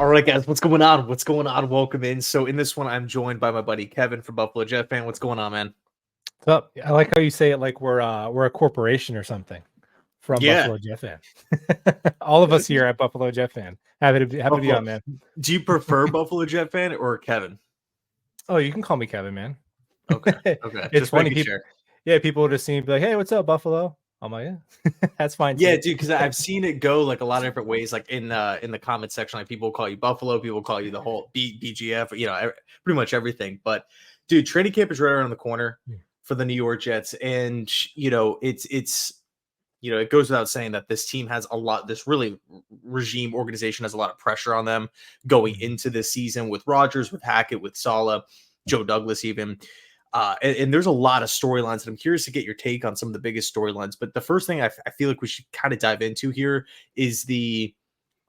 All right, guys, what's going on? What's going on? Welcome in. So in this one, I'm joined by my buddy Kevin from Buffalo Jet Fan. What's going on, man? What's up? I like how you say it like we're a corporation or something from Yeah. Buffalo Jet Fan. All of us here at Buffalo Jet Fan. Happy to be Buffalo. on, man. Do you prefer Buffalo Jet Fan or Kevin? Oh, you can call me Kevin, man. Okay. Okay. It's Just funny. making People, sure. yeah, people would just seem to be like, "Hey, what's up, Buffalo?" I'm like, "Yeah, that's fine Yeah, too." dude, because I've seen it go like a lot of different ways. Like in the comment section, like people call you Buffalo, people call you the whole BGF, pretty much everything. But dude, training camp is right around the corner for the New York Jets, and it goes without saying that this team has a lot, this really regime organization has a lot of pressure on them going into this season with Rodgers, with Hackett, with Saleh, Joe Douglas, even. And there's a lot of storylines that I'm curious to get your take on some of the biggest storylines. But the first thing I feel like we should kind of dive into here is the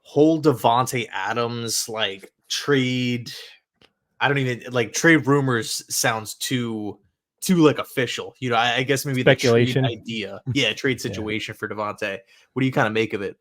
whole Devontae Adams like trade. I don't even like trade rumors sounds too like official. I guess maybe the trade Speculation. idea. Yeah, trade Yeah. situation for Devontae. What do you kind of make of it?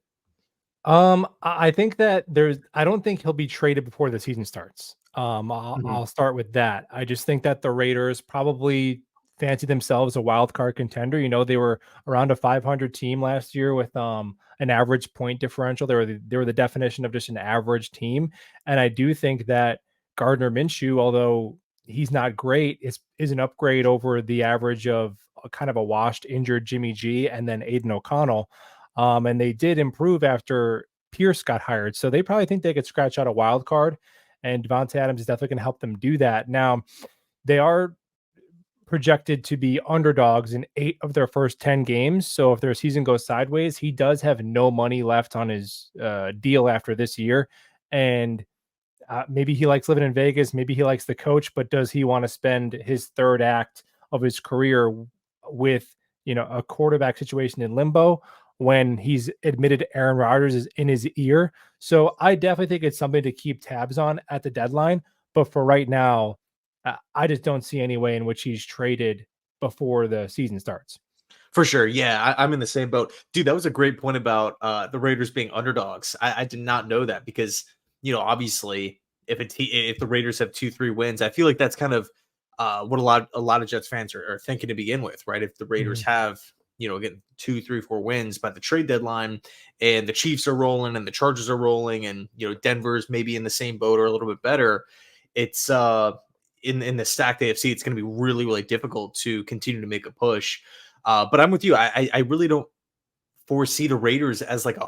I think that I don't think he'll be traded before the season starts. I'll start with that. I just think that the Raiders probably fancy themselves a wild card contender. They were around a 500 team last year with an average point differential. They were the definition of just an average team, and I do think that Gardner Minshew, although he's not great, is an upgrade over the average of a kind of a washed, injured Jimmy G and then Aiden O'Connell. And they did improve after Pierce got hired. So they probably think they could scratch out a wild card. And Devontae Adams is definitely going to help them do that. Now, they are projected to be underdogs in 8 of their first 10 games. So if their season goes sideways, he does have no money left on his deal after this year. And maybe he likes living in Vegas. Maybe he likes the coach, but does he want to spend his third act of his career with, a quarterback situation in limbo when he's admitted Aaron Rodgers is in his ear? So I definitely think it's something to keep tabs on at the deadline. But for right now, I just don't see any way in which he's traded before the season starts. For sure. Yeah, I'm in the same boat. Dude, that was a great point about the Raiders being underdogs. I did not know that because, obviously, if the Raiders have 2-3 wins, I feel like that's kind of what a lot of Jets fans are thinking to begin with, right? If the Raiders have, again, 2, 3, 4 wins by the trade deadline, and the Chiefs are rolling and the Chargers are rolling, and Denver's maybe in the same boat or a little bit better, it's in the stacked AFC, it's going to be really, really difficult to continue to make a push. But I'm with you. I really don't foresee the Raiders as like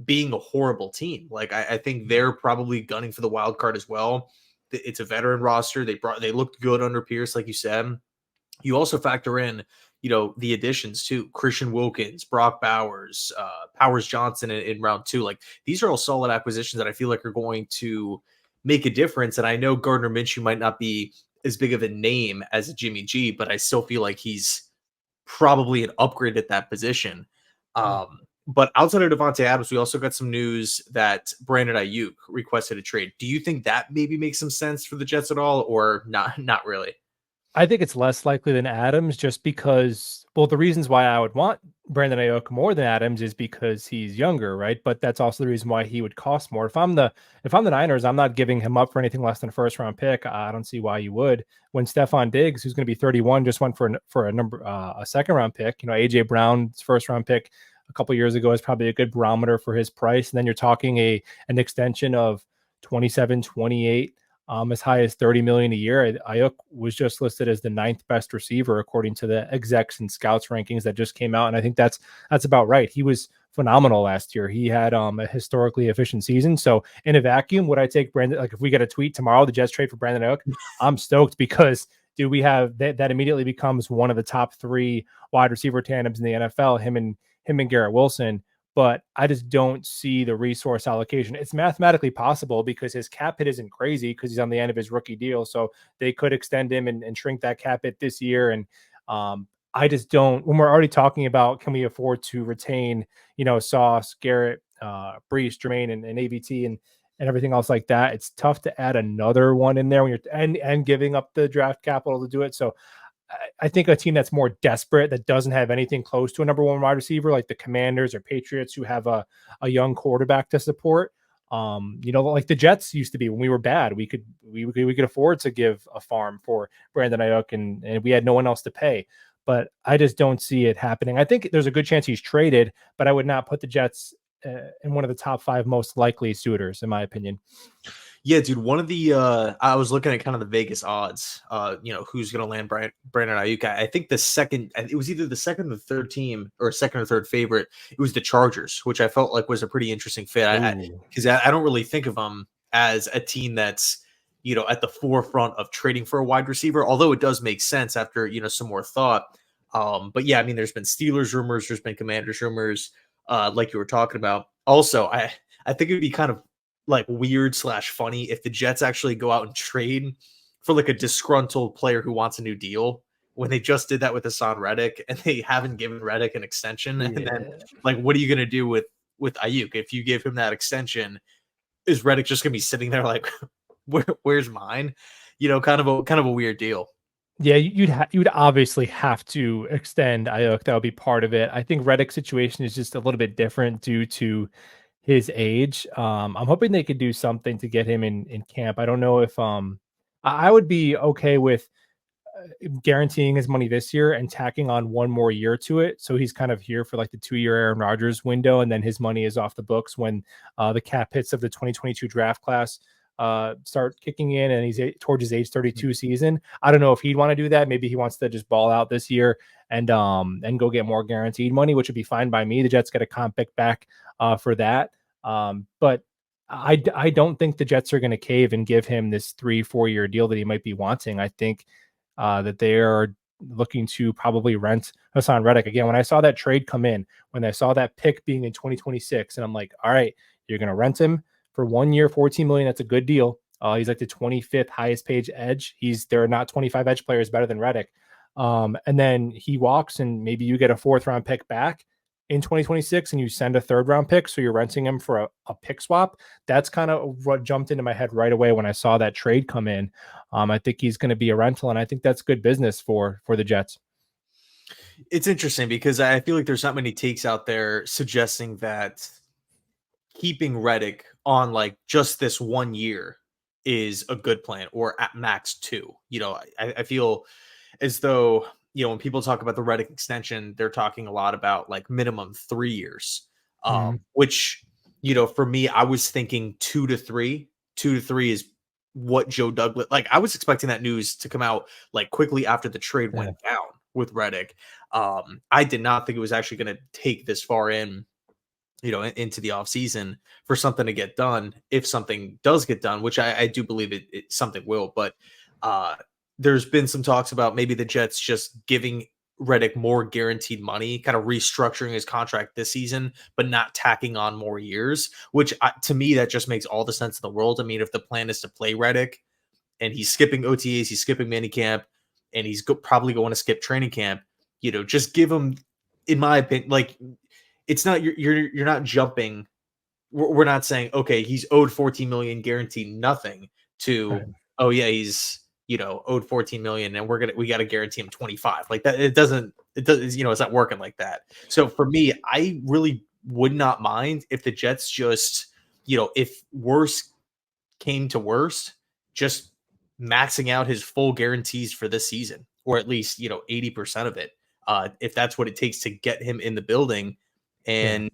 being a horrible team. Like I think they're probably gunning for the wild card as well. It's a veteran roster. They looked good under Pierce, like you said. You also factor in, the additions too: Christian Wilkins, Brock Bowers, Powers Johnson in round 2. Like these are all solid acquisitions that I feel like are going to make a difference. And I know Gardner Minshew might not be as big of a name as Jimmy G, but I still feel like he's probably an upgrade at that position. But outside of Devontae Adams, we also got some news that Brandon Ayuk requested a trade. Do you think that maybe makes some sense for the Jets at all, or not? Not really. I think it's less likely than Adams just because, well, the reasons why I would want Brandon Ayuk more than Adams is because he's younger, right? But that's also the reason why he would cost more. If I'm the Niners, I'm not giving him up for anything less than a first round pick. I don't see why you would. When Stephon Diggs, who's going to be 31, just went for a second round pick. AJ Brown's first round pick a couple years ago is probably a good barometer for his price. And then you're talking an extension of 27, 28. As high as 30 million a year. Ayuk was just listed as the 9th best receiver according to the execs and scouts rankings that just came out, and I think that's about right. He was phenomenal last year. He had a historically efficient season. So in a vacuum, would I take Brandon? Like if we get a tweet tomorrow, the Jets trade for Brandon Ayuk, I'm stoked because we have that immediately becomes one of the top 3 wide receiver tandems in the NFL. Him and Garrett Wilson. But I just don't see the resource allocation. It's mathematically possible because his cap hit isn't crazy because he's on the end of his rookie deal. So they could extend him and shrink that cap hit this year. And I just don't, when we're already talking about, can we afford to retain, Sauce, Garrett, Brees, Jermaine, and AVT and everything else like that. It's tough to add another one in there when you're and giving up the draft capital to do it. So I think a team that's more desperate, that doesn't have anything close to a number 1 wide receiver, like the Commanders or Patriots, who have a young quarterback to support, Like the Jets used to be when we were bad. We could afford to give a farm for Brandon Ayuk, and we had no one else to pay. But I just don't see it happening. I think there's a good chance he's traded, but I would not put the Jets in one of the top 5 most likely suitors, in my opinion. Yeah, dude. One of the I was looking at kind of the Vegas odds. Who's going to land Brandon Ayuk? I think the second. It was either the second or third team, or second or third favorite. It was the Chargers, which I felt like was a pretty interesting fit. Ooh. Because I don't really think of them as a team that's at the forefront of trading for a wide receiver. Although it does make sense after some more thought. But yeah, I mean, there's been Steelers rumors, there's been Commanders rumors, like you were talking about. Also, I think it'd be kind of like weird slash funny if the Jets actually go out and trade for like a disgruntled player who wants a new deal when they just did that with Hassan Reddick and they haven't given Reddick an extension. And then Yeah. like, what are you going to do with Ayuk if you give him that extension? Is Reddick just going to be sitting there like, where's mine? Kind of a weird deal. Yeah, you'd obviously have to extend Ayuk. That would be part of it. I think Reddick's situation is just a little bit different due to his age. I'm hoping they could do something to get him in camp. I don't know if I would be okay with guaranteeing his money this year and tacking on one more year to it. So he's kind of here for like the 2-year Aaron Rodgers window, and then his money is off the books when the cap hits of the 2022 draft class start kicking in, and he's towards his age 32 season. I don't know if he'd want to do that. Maybe he wants to just ball out this year and go get more guaranteed money, which would be fine by me. The Jets get a comp pick back for that. But I don't think the Jets are going to cave and give him this 3-4 year deal that he might be wanting. I think that they are looking to probably rent Hassan Reddick again. When I saw that trade come in, when I saw that pick being in 2026, and I'm like, all right, you're going to rent him for 1 year, 14 million. That's a good deal. He's like the 25th highest paid edge. There are not 25 edge players better than Reddick. And then he walks, and maybe you get a 4th round pick back in 2026 and you send a 3rd round pick. So you're renting him for a pick swap. That's kind of what jumped into my head right away when I saw that trade come in. I think he's going to be a rental, and I think that's good business for the Jets. It's interesting because I feel like there's not many takes out there suggesting that keeping Reddick on like just this 1 year is a good plan, or at max 2. I feel as though, when people talk about the Reddick extension, they're talking a lot about like minimum 3 years, Mhm. which, for me, I was thinking 2 to 3. 2 to 3 is what Joe Douglas, like I was expecting that news to come out like quickly after the trade Yeah. went down with Reddick. I did not think it was actually going to take this far into the off season for something to get done. If something does get done, which I do believe it something will, but uh, there's been some talks about maybe the Jets just giving Reddick more guaranteed money, kind of restructuring his contract this season, but not tacking on more years, which to me, that just makes all the sense in the world. I mean, if the plan is to play Reddick and he's skipping OTAs, he's skipping minicamp, and he's probably going to skip training camp, just give him, in my opinion, like it's not you're not jumping. We're not saying okay, he's owed 14 million, guaranteed nothing. To Right. oh yeah, he's owed 14 million, and we got to guarantee him 25. Like that, it doesn't. It does. It's not working like that. So for me, I really would not mind if the Jets just if worse came to worst, just maxing out his full guarantees for this season, or at least 80% of it, if that's what it takes to get him in the building. Yeah. And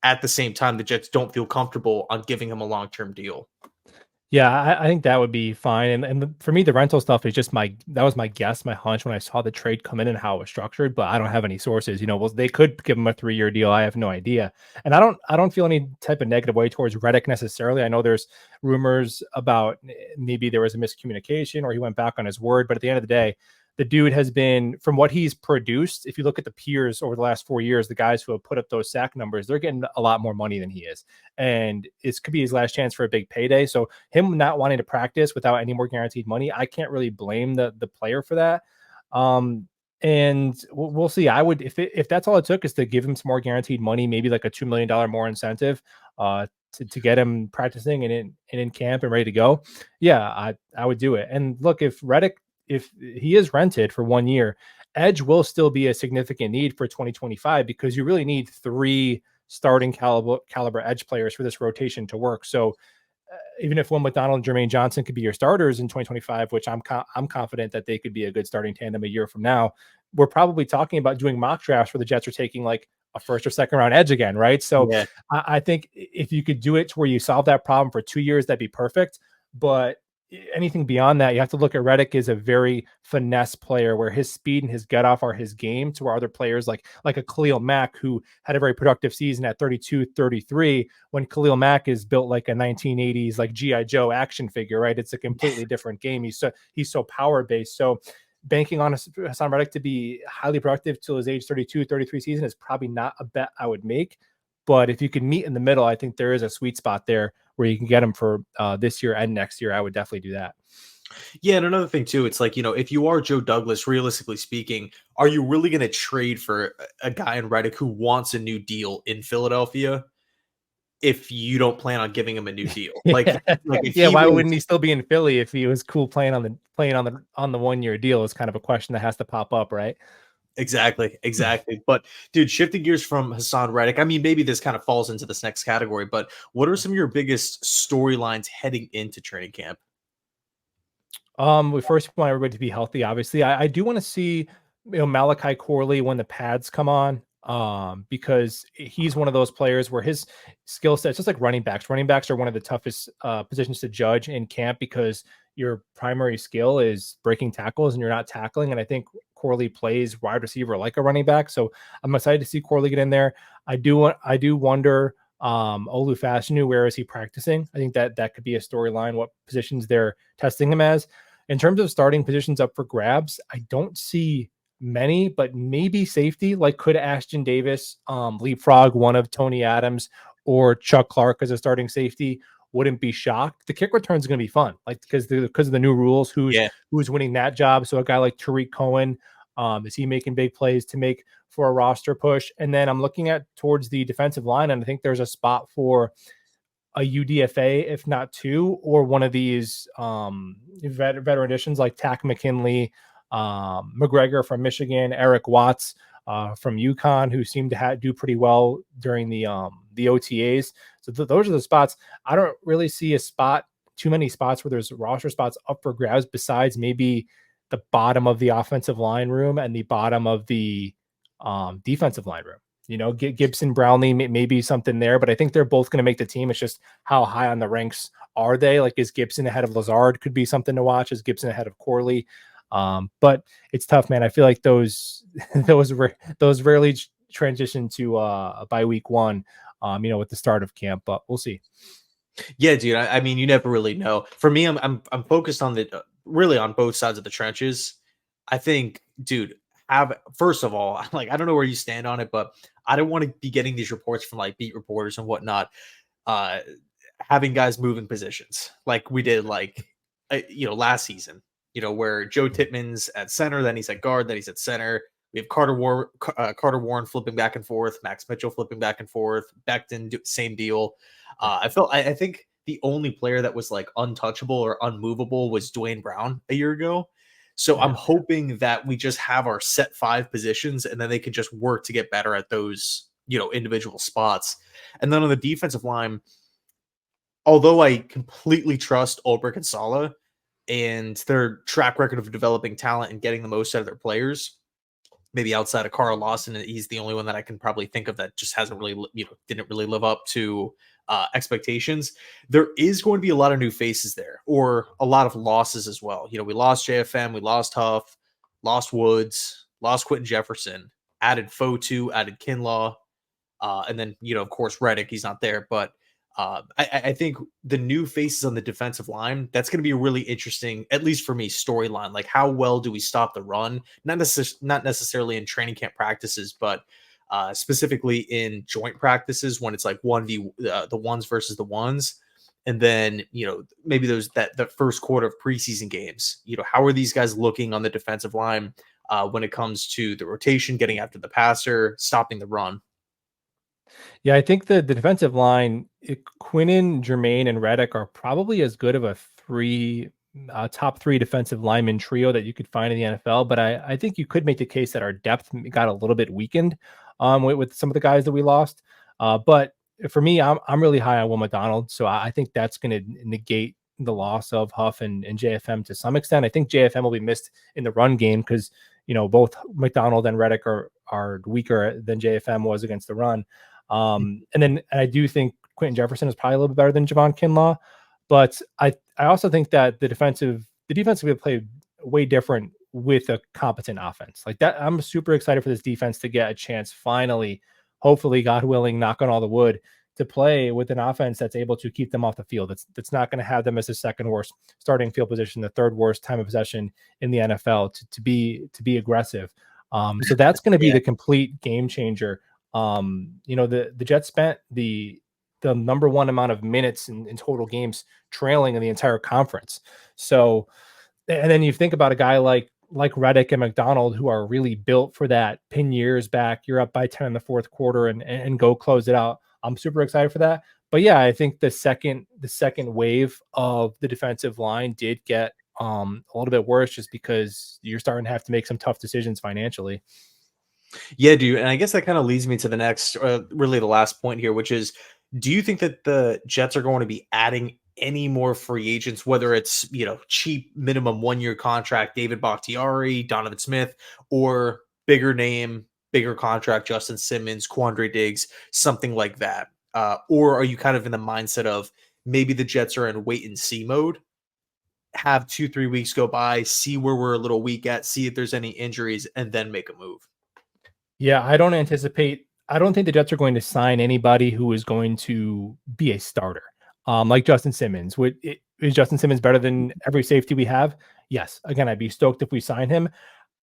at the same time, the Jets don't feel comfortable on giving him a long-term deal. Yeah, I think that would be fine. For me, the rental stuff is just that was my guess, my hunch when I saw the trade come in and how it was structured, but I don't have any sources. Well, they could give him a 3-year deal. I have no idea. And I don't feel any type of negative way towards Reddick necessarily. I know there's rumors about maybe there was a miscommunication or he went back on his word, but at the end of the day, the dude has been, from what he's produced, if you look at the peers over the last 4 years, the guys who have put up those sack numbers, they're getting a lot more money than he is. And it could be his last chance for a big payday. So him not wanting to practice without any more guaranteed money, I can't really blame the player for that. And we'll see. I would, if that's all it took is to give him some more guaranteed money, maybe like a $2 million more incentive to get him practicing and in camp and ready to go. Yeah, I would do it. And look, if he is rented for 1 year, edge will still be a significant need for 2025 because you really need 3 starting caliber edge players for this rotation to work. So even if Will McDonald and Jermaine Johnson could be your starters in 2025, which I'm confident that they could be a good starting tandem a year from now, we're probably talking about doing mock drafts where the Jets are taking like a first or second round edge again, right? So Yeah. I think if you could do it to where you solve that problem for 2 years, that'd be perfect. But anything beyond that, you have to look at Reddick as a very finesse player where his speed and his get off are his game, to where other players like a Khalil Mack, who had a very productive season at 32, 33, when Khalil Mack is built like a 1980s like GI Joe action figure, right? It's a completely different game. He's so power based. So banking on Hassan Reddick to be highly productive till his age 32, 33 season is probably not a bet I would make. But if you can meet in the middle, I think there is a sweet spot there where you can get him for this year and next year. I would definitely do that. Yeah, and another thing too, it's like, if you are Joe Douglas, realistically speaking, are you really going to trade for a guy in Reddick who wants a new deal in Philadelphia if you don't plan on giving him a new deal? Yeah, Like if yeah. he Why was wouldn't he still be in Philly if he was cool playing on the 1 year deal? Is kind of a question that has to pop up, right? exactly, exactly. But dude, shifting gears from Hassan Reddick, I mean, maybe this kind of falls into this next category, but what are some of your biggest storylines heading into training camp? We first want everybody to be healthy. Obviously, I do want to see Malachi Corley when the pads come on, because he's one of those players where his skill set, just like running backs. Running backs are one of the toughest positions to judge in camp because your primary skill is breaking tackles and you're not tackling. And I think Corley plays wide receiver like a running back, so I'm excited to see Corley get in there. I do wonder Olu Fashanu, where is he practicing? I think that could be a storyline, what positions they're testing him as. In terms of starting positions up for grabs, I don't see many, but maybe safety. Like, could Ashton Davis leapfrog one of Tony Adams or Chuck Clark as a starting safety? Wouldn't be shocked. The kick return is going to be fun, like because of the new rules. Who's Yeah. who's winning that job? So a guy like Tariq Cohen, is he making big plays to make for a roster push? And then I'm looking at towards the defensive line, and I think there's a spot for a UDFA, if not two, or one of these veteran additions like Tack McKinley, McGregor from Michigan, Eric Watts from UConn, who seemed to do pretty well during the OTAs. So those are the spots. I don't really see too many spots where there's roster spots up for grabs besides maybe the bottom of the offensive line room and the bottom of the defensive line room. Gibson, Brownlee, maybe something there, but I think they're both going to make the team. It's just how high on the ranks are they? Like, is Gibson ahead of Lazard? Could be something to watch. Is Gibson ahead of Corley? But it's tough, man. I feel like those those rarely transition to by week one. With the start of camp, but we'll see. Yeah, dude. I mean, you never really know. For me, I'm focused on the really on both sides of the trenches. I think, dude, have first of all, like I don't know where you stand on it, but I don't want to be getting these reports from like beat reporters and whatnot, uh, having guys moving positions like we did last season. Where Joe Tittman's at center, then he's at guard, then he's at center. We have Carter Warren flipping back and forth, Max Mitchell flipping back and forth, Becton same deal. I think the only player that was like untouchable or unmovable was Dwayne Brown a year ago. So I'm Yeah. hoping that we just have our set five positions and then they can just work to get better at those, individual spots. And then on the defensive line, although I completely trust Ulbrich and Sala and their track record of developing talent and getting the most out of their players, maybe outside of Carl Lawson, he's the only one that I can probably think of that just hasn't really, didn't really live up to expectations. There is going to be a lot of new faces there, or a lot of losses as well. We lost JFM, we lost Huff, lost Woods, lost Quentin Jefferson, added Fotu, added Kinlaw, and then of course Reddick, he's not there, but I think the new faces on the defensive line, that's going to be a really interesting, at least for me, storyline. Like, how well do we stop the run? Not necessarily in training camp practices, but specifically in joint practices when it's like the ones versus the ones. And then, maybe that first quarter of preseason games, how are these guys looking on the defensive line when it comes to the rotation, getting after the passer, stopping the run? Yeah, I think the defensive line, Quinnen, Jermaine, and Reddick are probably as good of a top three defensive lineman trio that you could find in the NFL. But I think you could make the case that our depth got a little bit weakened with some of the guys that we lost. But for me, I'm really high on Will McDonald, so I think that's going to negate the loss of Huff and JFM to some extent. I think JFM will be missed in the run game because both McDonald and Reddick are weaker than JFM was against the run. And I do think Quentin Jefferson is probably a little bit better than Javon Kinlaw, but I also think that the defense will play way different with a competent offense like that. I'm super excited for this defense to get a chance finally, hopefully, God willing, knock on all the wood, to play with an offense that's able to keep them off the field. That's not going to have them as the second worst starting field position, the third worst time of possession in the NFL to be aggressive. So that's going to be Yeah. the complete game changer. The Jets spent the number one amount of minutes in total games trailing in the entire conference. So, and then you think about a guy like Reddick and McDonald, who are really built for that pin years back. You're up by 10 in the fourth quarter and go close it out. I'm super excited for that. But yeah, I think the second wave of the defensive line did get a little bit worse just because you're starting to have to make some tough decisions financially. Yeah, dude. And I guess that kind of leads me to the next, really the last point here, which is, do you think that the Jets are going to be adding any more free agents, whether it's, cheap minimum 1 year contract, David Bakhtiari, Donovan Smith, or bigger name, bigger contract, Justin Simmons, Quandre Diggs, something like that? Or are you kind of in the mindset of maybe the Jets are in wait and see mode, have 2, 3 weeks go by, see where we're a little weak at, see if there's any injuries, and then make a move? Yeah, I don't think the Jets are going to sign anybody who is going to be a starter. Like Justin Simmons. Is Justin Simmons better than every safety we have? Yes. Again, I'd be stoked if we sign him.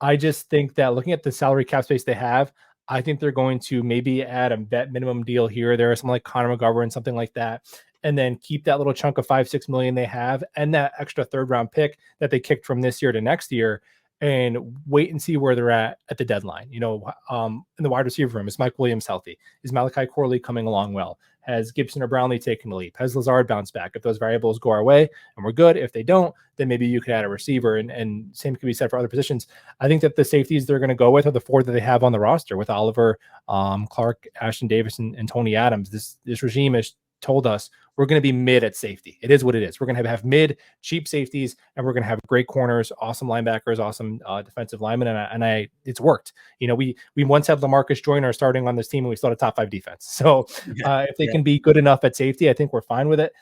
I just think that looking at the salary cap space they have, I think they're going to maybe add a vet minimum deal here or there, something like Connor McGovern, something like that, and then keep that little chunk of 5-6 million they have and that extra third round pick that they kicked from this year to next year and wait and see where they're at the deadline. In the wide receiver room, is Mike Williams healthy? Is Malachi Corley coming along well? Has Gibson or Brownlee taken the leap? Has Lazard bounced back? If those variables go our way and we're good, if they don't, then maybe you could add a receiver. And same can be said for other positions. I think that the safeties they're going to go with are the four that they have on the roster with Oliver, Clark, Ashton Davis, and Tony Adams. This regime has told us we're going to be mid at safety. It is what it is. We're going to have mid, cheap safeties, and we're going to have great corners, awesome linebackers, awesome defensive linemen, and it's worked. We once had LaMarcus Joyner starting on this team, and we still had a top 5 defense. So Yeah. if they Yeah. can be good enough at safety, I think we're fine with it.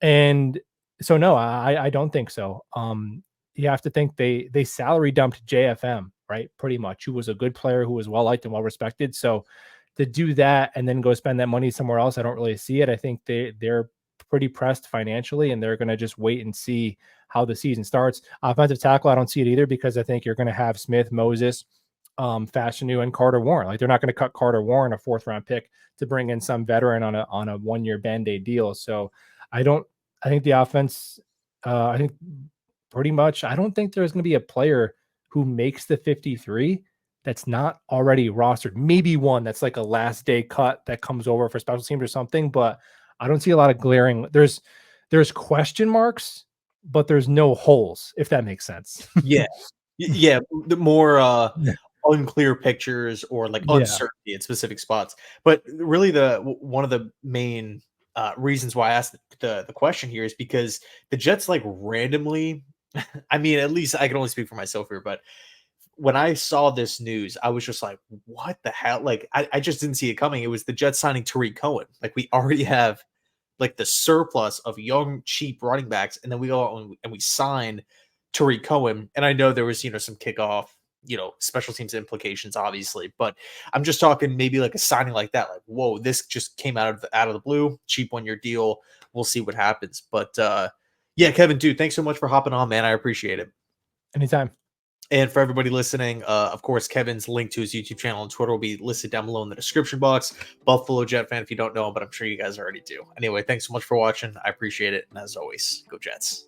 And so no, I don't think so. You have to think they salary dumped JFM, right? Pretty much, who was a good player, who was well liked and well respected. So to do that and then go spend that money somewhere else, I don't really see it. I think they're pretty pressed financially, and they're going to just wait and see how the season starts. Offensive tackle, I don't see it either because I think you're going to have Smith, Moses, Fashanu, and Carter Warren. Like they're not going to cut Carter Warren, a 4th round pick, to bring in some veteran on a 1 year band-aid deal. So I don't. I think the offense. I think pretty much. I don't think there's going to be a player who makes the 53 that's not already rostered. Maybe one that's like a last day cut that comes over for special teams or something, but I don't see a lot of glaring. There's question marks, but there's no holes, if that makes sense. Yeah. Yeah, the more, unclear pictures or, like, Yeah. uncertainty in specific spots. But really one of the main, reasons why I asked the question here is because the Jets, like, randomly I mean, at least I can only speak for myself here, but when I saw this news, I was just like, "What the hell?" Like, I just didn't see it coming. It was the Jets signing Tariq Cohen. Like, we already have, like, the surplus of young, cheap running backs, and then we go out and we sign Tariq Cohen. And I know there was, some kickoff, special teams implications, obviously, but I'm just talking maybe like a signing like that. Like, whoa, this just came out of the blue, cheap 1 year deal. We'll see what happens. But yeah, Kevin, dude, thanks so much for hopping on, man. I appreciate it. Anytime. And for everybody listening, of course, Kevin's link to his YouTube channel and Twitter will be listed down below in the description box. Buffalo Jet fan if you don't know him, but I'm sure you guys already do. Anyway, thanks so much for watching. I appreciate it. And as always, go Jets.